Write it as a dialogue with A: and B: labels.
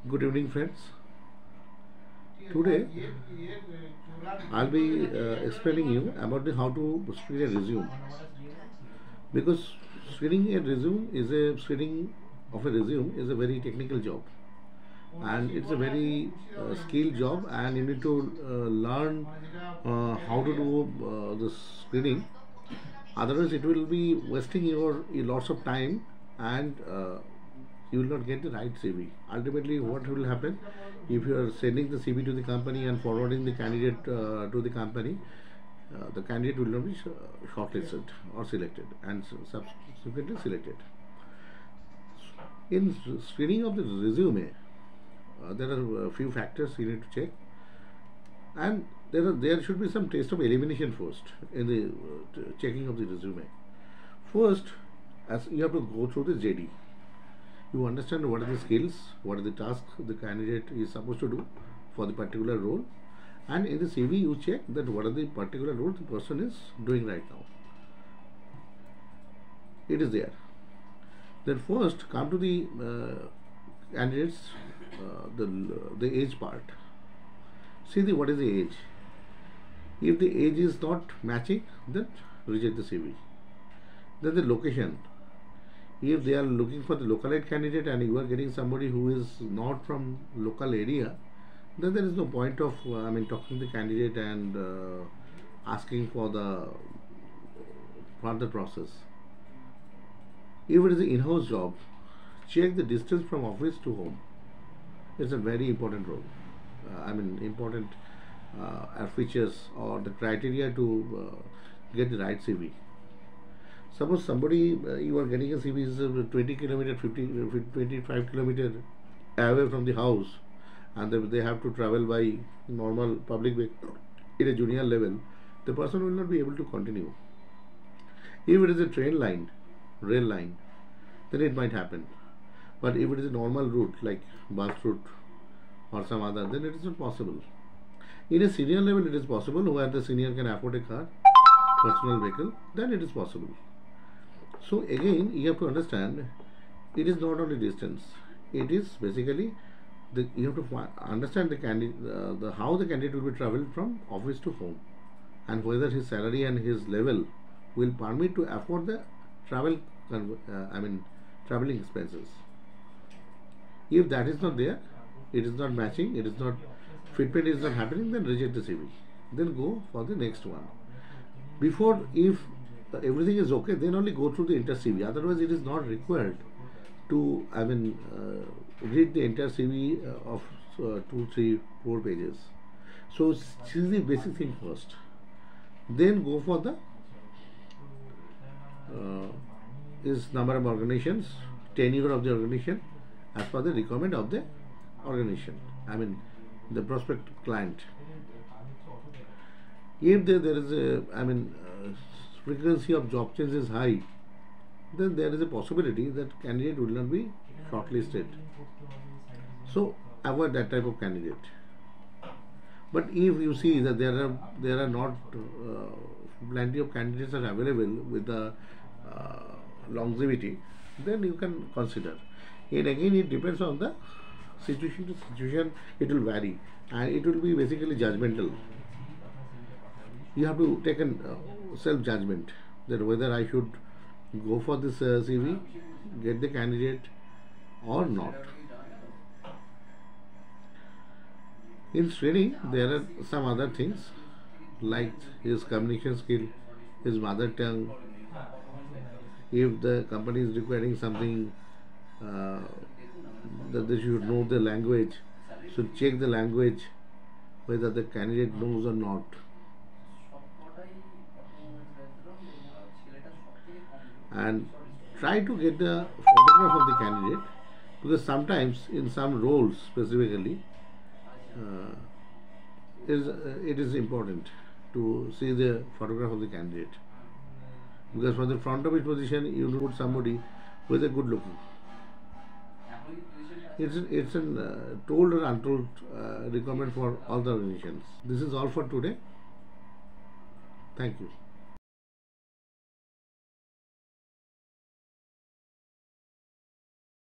A: Good evening, friends. Today I'll be explaining you about how to screen a resume, because screening of a resume is a very technical job, and it's a very skilled job, and you need to learn how to do the screening. Otherwise, it will be wasting your lots of time, and you will not get the right CV. Ultimately, what will happen if you are sending the CV to the company and forwarding the candidate to the company? The candidate will not be shortlisted or selected and subsequently selected. In screening of the resume, there are a few factors you need to check, and there should be some taste of elimination first in the checking of the resume. First, as you have to go through the JD, you understand what are the skills, what are the tasks the candidate is supposed to do for the particular role, and in the CV you check that what are the particular role the person is doing right now. It is there. Then first come to the candidates, the age part. See what is the age. If the age is not matching, then reject the CV. Then the location. If they are looking for the localite candidate and you are getting somebody who is not from local area, then there is no point of talking to the candidate and asking for the further process. If it is an in-house job, check the distance from office to home. It's a very important role. Important features or the criteria to get the right CV. Suppose somebody you are getting a CV is 20 kilometer, 25 kilometer away from the house, and they have to travel by normal public way in a junior level, the person will not be able to continue. If it is a train line, rail line, then it might happen. But if it is a normal route like bus route or some other, then it is not possible. In a senior level, it is possible, where the senior can afford a car, personal vehicle, then it is possible. So again, you have to understand, it is not only distance. It is basically you have to understand the candidate, how the candidate will be traveled from office to home, and whether his salary and his level will permit to afford the traveling expenses. If that is not there, it is not matching, it is not fitment is not happening, then reject the CV. Then go for the next one. Before, if everything is okay, then only go through the entire CV. Otherwise, it is not required to read the entire CV of 2, 3, 4 pages. So choose the basic thing first. Then go for the is number of organizations, tenure of the organization as per the requirement of the organization. The prospect client. If there is a frequency of job change is high, then there is a possibility that candidate will not be shortlisted. So avoid that type of candidate. But if you see that there are not plenty of candidates are available with the longevity, then you can consider. And again, it depends on the situation to situation. It will vary, and it will be basically judgmental. You have to take a self judgment that whether I should go for this CV, get the candidate or not. In screening, there are some other things like his communication skill, his mother tongue. If the company is requiring something, that they should know the language, so check the language whether the candidate knows or not. And try to get the photograph of the candidate, because sometimes in some roles specifically it is important to see the photograph of the candidate, because for the front of his position you put somebody who is a good looking. It's a told or untold requirement for all the organizations. This is all for today. Thank you.